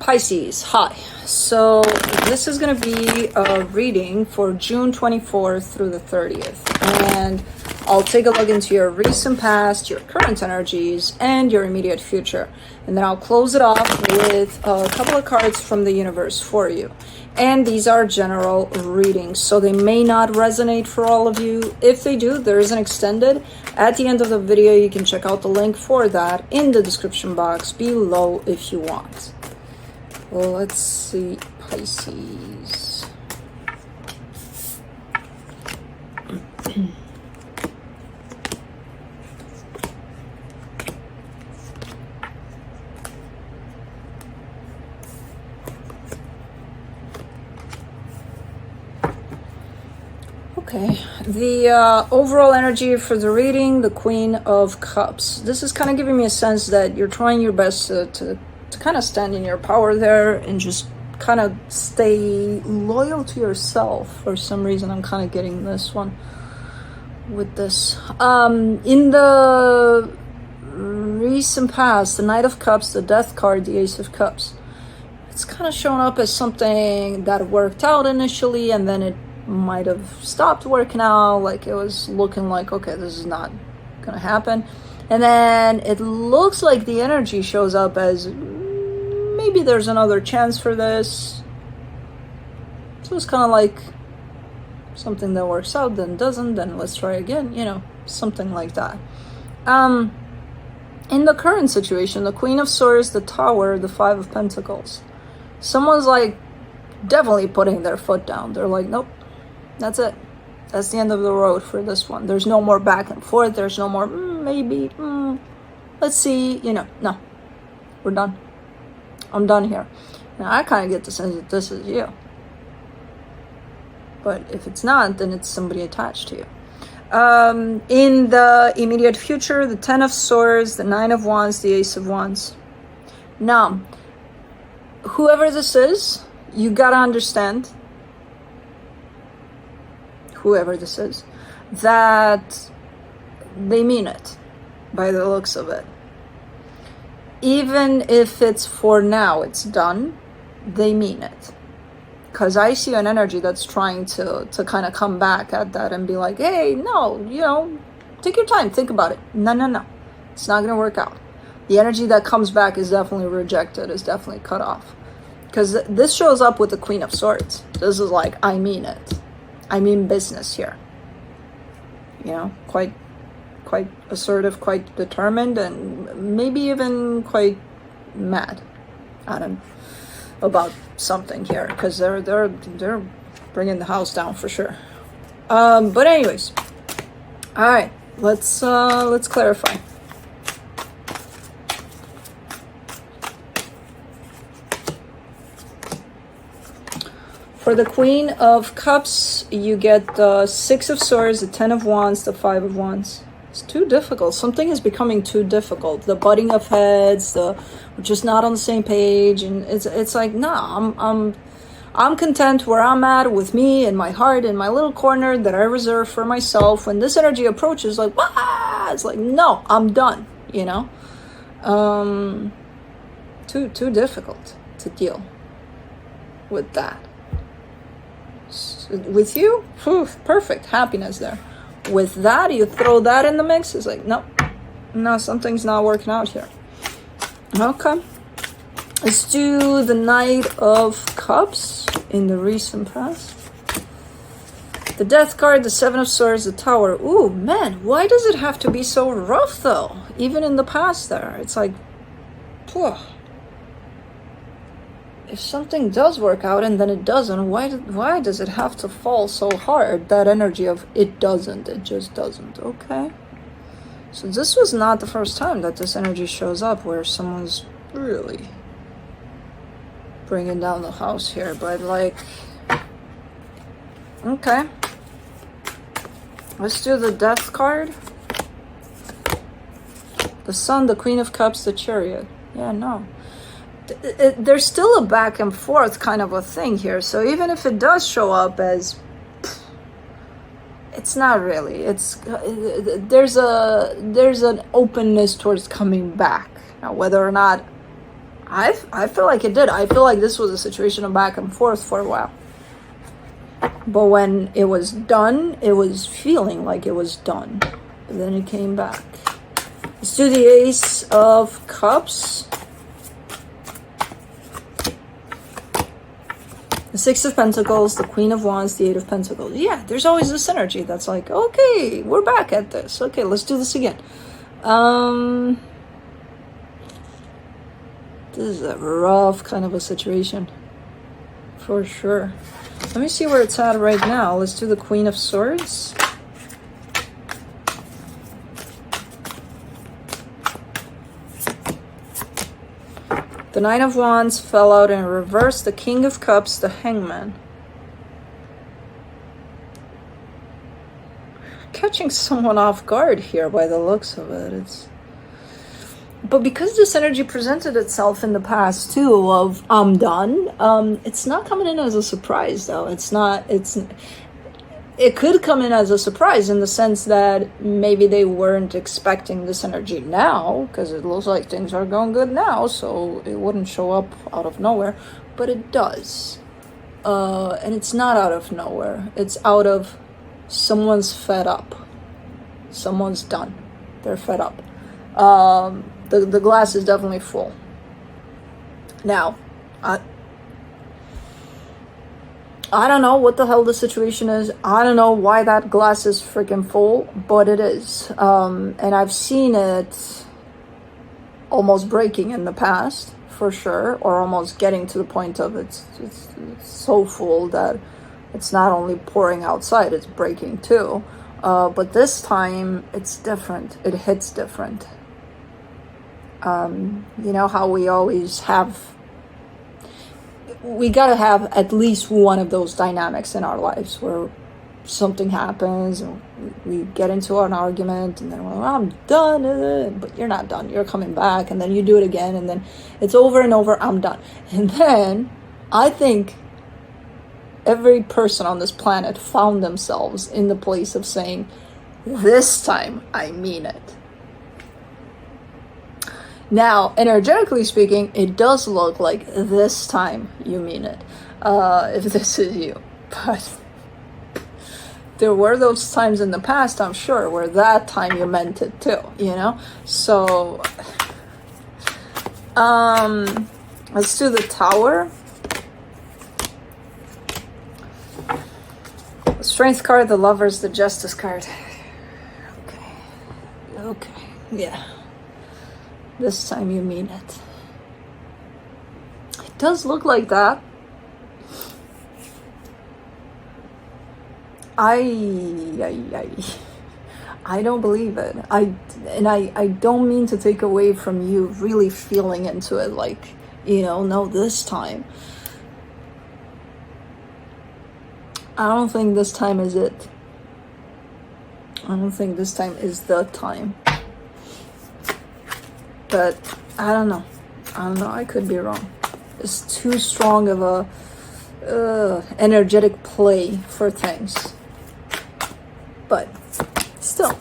Pisces, hi. So this is going to be a reading for June 24th through the 30th. And I'll take a look into your recent past, your current energies, and your immediate future. And then I'll close it off with a couple of cards from the universe for you. And these are general readings, so they may not resonate for all of you. If they do, there is an extended. At the end of the video, you can check out the link for that in the description box below if you want. Well, let's see, Pisces. Okay, the overall energy for the reading, the Queen of Cups. This is kind of giving me a sense that you're trying your best to kind of stand in your power there and just kind of stay loyal to yourself. For some reason, I'm kind of getting this one with this. In the recent past, the Knight of Cups, the Death card, the Ace of Cups, it's kind of shown up as something that worked out initially, and then it might have stopped working out. Like it was looking like, okay, this is not gonna happen. And then it looks like the energy shows up as maybe there's another chance for this. So it's kind of like something that works out, then doesn't, then let's try again, you know, something like that. In the current situation, the Queen of Swords, the Tower, the Five of Pentacles, someone's like definitely putting their foot down. They're like, nope, that's it. That's the end of the road for this one. There's no more back and forth. There's no more maybe, let's see, you know, no, we're done. I'm done here. Now I kind of get the sense that this is you. But if it's not, then it's somebody attached to you. In the immediate future, the Ten of Swords, the Nine of Wands, the Ace of Wands. Now, whoever this is, you gotta understand, whoever this is, that they mean it by the looks of it. Even if it's for now, it's done, they mean it. Because I see an energy that's trying to kind of come back at that and be like, hey, no, you know, take your time, think about it. No. It's not going to work out. The energy that comes back is definitely rejected, is definitely cut off. Because this shows up with the Queen of Swords. This is like, I mean it. I mean business here. You know, quite assertive, quite determined, and maybe even quite mad at him about something here, because they're bringing the house down for sure. But anyways, all right, let's clarify. For the Queen of Cups, you get the Six of Swords, the Ten of Wands, the Five of Wands. It's too difficult. Something is becoming too difficult. The butting of heads, we're just not on the same page, and it's like, nah, I'm content where I'm at with me and my heart in my little corner that I reserve for myself. When this energy approaches, like, wah! It's like, no, I'm done. You know, too difficult to deal with that. With you, perfect, happiness there. With that, you throw that in the mix, it's like, no, something's not working out here. Okay, let's do the Knight of Cups in the recent past. The Death card, the Seven of Swords, the Tower. Ooh, man, why does it have to be so rough though? Even in the past there, it's like, phew. If something does work out and then it doesn't, why does it have to fall so hard? That energy of it doesn't, it just doesn't. Okay. So this was not the first time that this energy shows up where someone's really bringing down the house here. But like, okay. Let's do the Death card. The Sun, the Queen of Cups, the Chariot. Yeah, no. There's still a back and forth kind of a thing here. So even if it does show up as, it's not really. It's there's an openness towards coming back. Now, whether or not I feel like it did. I feel like this was a situation of back and forth for a while. But when it was done, it was feeling like it was done. But then it came back. Let's do the Ace of Cups. The Six of Pentacles, the Queen of Wands, the Eight of Pentacles. Yeah, there's always this energy that's like, okay, we're back at this. Okay, let's do this again. This is a rough kind of a situation. For sure. Let me see where it's at right now. Let's do the Queen of Swords. The Nine of Wands fell out in reverse. The King of Cups, the Hangman. Catching someone off guard here by the looks of it. But because this energy presented itself in the past too of I'm done, it's not coming in as a surprise though. It could come in as a surprise in the sense that maybe they weren't expecting this energy now, because it looks like things are going good now, so it wouldn't show up out of nowhere, but it does. And it's not out of nowhere. It's out of someone's fed up. Someone's done. They're fed up. The glass is definitely full. Now, I don't know what the hell the situation is. I don't know why that glass is freaking full, but it is. And I've seen it almost breaking in the past, for sure, or almost getting to the point of it's so full that it's not only pouring outside, it's breaking too. But this time, it's different. It hits different. You know how we always have... We gotta have at least one of those dynamics in our lives where something happens and we get into an argument and then we're like, I'm done, but you're not done, you're coming back, and then you do it again and then it's over and over, I'm done. And then I think every person on this planet found themselves in the place of saying, this time I mean it. Now, energetically speaking, it does look like this time you mean it, if this is you. But there were those times in the past, I'm sure, where that time you meant it too, you know? So, let's do the Tower. The Strength card, the Lovers, the Justice card. Okay, yeah. This time you mean it. It does look like that. I don't believe it. I don't mean to take away from you really feeling into it like, you know, no, this time. I don't think this time is it. I don't think this time is the time. But I don't know. I could be wrong. It's too strong of a energetic play for things. But still.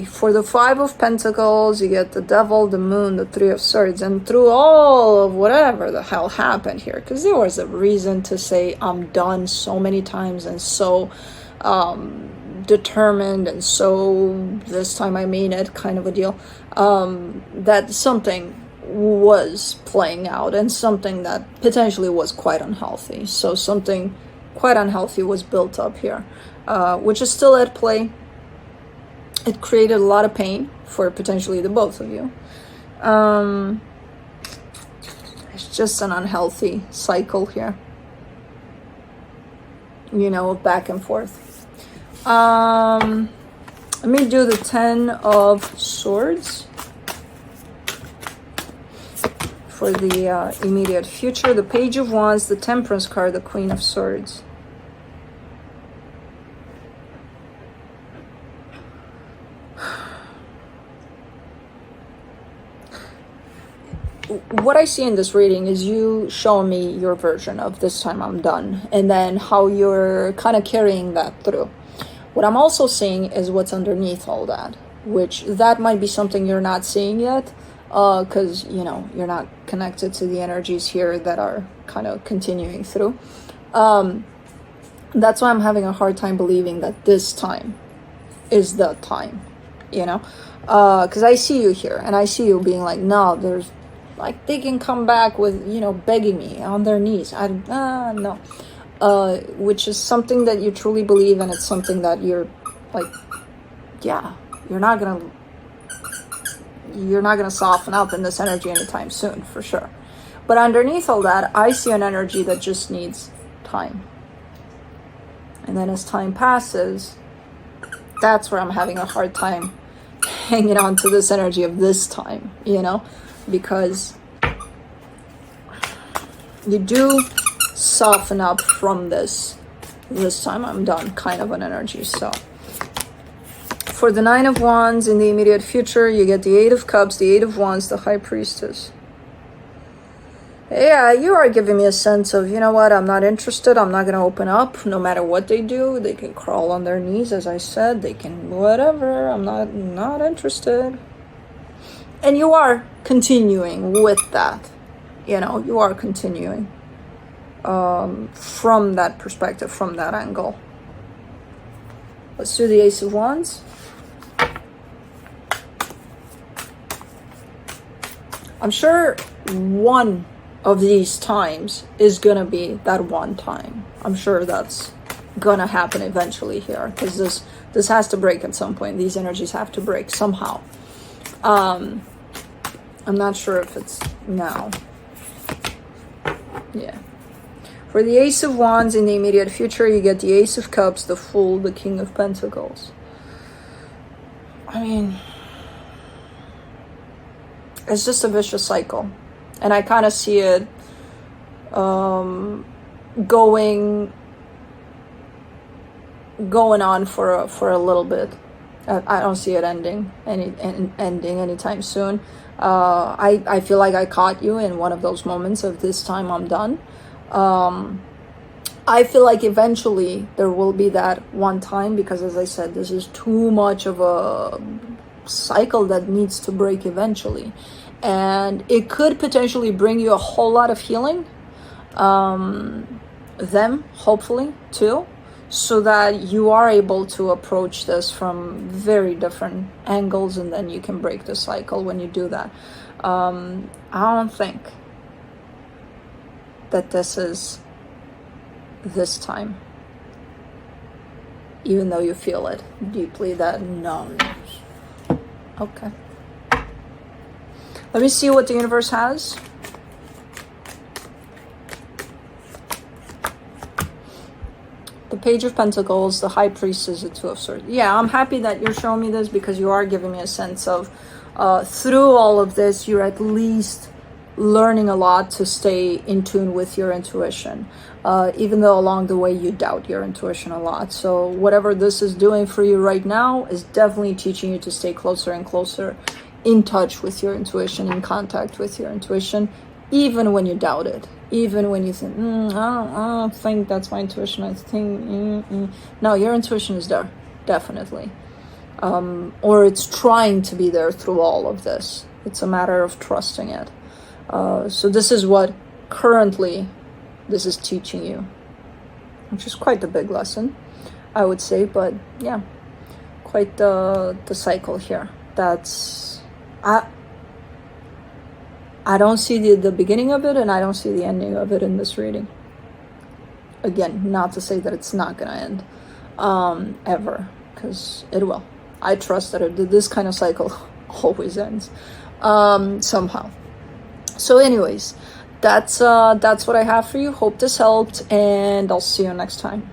For the Five of Pentacles, you get the Devil, the Moon, the Three of Swords. And through all of whatever the hell happened here, because there was a reason to say I'm done so many times and so determined and so this time I mean it kind of a deal, that something was playing out and something that potentially was quite unhealthy. So something quite unhealthy was built up here, which is still at play. It created a lot of pain for potentially the both of you. It's just an unhealthy cycle here, you know, back and forth. Let me do the Ten of Swords for the immediate future. The Page of Wands, the Temperance card, the Queen of Swords. What I see in this reading is you showing me your version of this time I'm done, and then how you're kind of carrying that through. What I'm also seeing is what's underneath all that. which that might be something you're not seeing yet, because you're not connected to the energies here that are kind of continuing through. That's why I'm having a hard time believing that this time is the time, because I see you here, and I see you being like, no, there's like, they can come back with, begging me on their knees. No. Which is something that you truly believe, and it's something that you're like, yeah, you're not gonna soften up in this energy anytime soon, for sure. But underneath all that, I see an energy that just needs time. And then as time passes, that's where I'm having a hard time hanging on to this energy of this time, because you do soften up from this time I'm done kind of an energy. So for the Nine of Wands in the immediate future, you get the Eight of Cups, the Eight of Wands, the High Priestess. Yeah, you are giving me a sense of, you know what, I'm not interested, I'm not going to open up, no matter what they do. They can crawl on their knees, as I said, they can whatever, I'm not interested. And you are continuing with that, you are continuing from that perspective, from that angle. Let's do the Ace of Wands. I'm sure one of these times is gonna be that one time. I'm sure that's gonna happen eventually here, because this has to break at some point. These energies have to break somehow. I'm not sure if it's now. Yeah. For the Ace of Wands in the immediate future, you get the Ace of Cups, the Fool, the King of Pentacles. I mean, it's just a vicious cycle. And I kind of see it going on for a little bit. I don't see it ending anytime soon. I feel like I caught you in one of those moments of this time I'm done. I feel like eventually there will be that one time, because as I said, this is too much of a cycle that needs to break eventually. And it could potentially bring you a whole lot of healing, them, hopefully, too, so that you are able to approach this from very different angles, and then you can break the cycle when you do that. I don't think that this is this time, even though you feel it deeply, that no. Okay. Let me see what the universe has. The Page of Pentacles, the High Priestess, the Two of Swords. Yeah, I'm happy that you're showing me this, because you are giving me a sense of, through all of this, you're at least learning a lot to stay in tune with your intuition, even though along the way you doubt your intuition a lot. So whatever this is doing for you right now is definitely teaching you to stay closer and closer in touch with your intuition, in contact with your intuition, even when you doubt it, even when you think, I don't think that's my intuition, I think, No, your intuition is there, definitely. Or it's trying to be there through all of this. It's a matter of trusting it. So this is what currently this is teaching you, which is quite a big lesson, I would say, but yeah, quite the cycle here. I don't see the beginning of it, and I don't see the ending of it in this reading. Again, not to say that it's not gonna end ever, because it will. I trust that this kind of cycle always ends somehow. So anyways, that's what I have for you. Hope this helped, and I'll see you next time.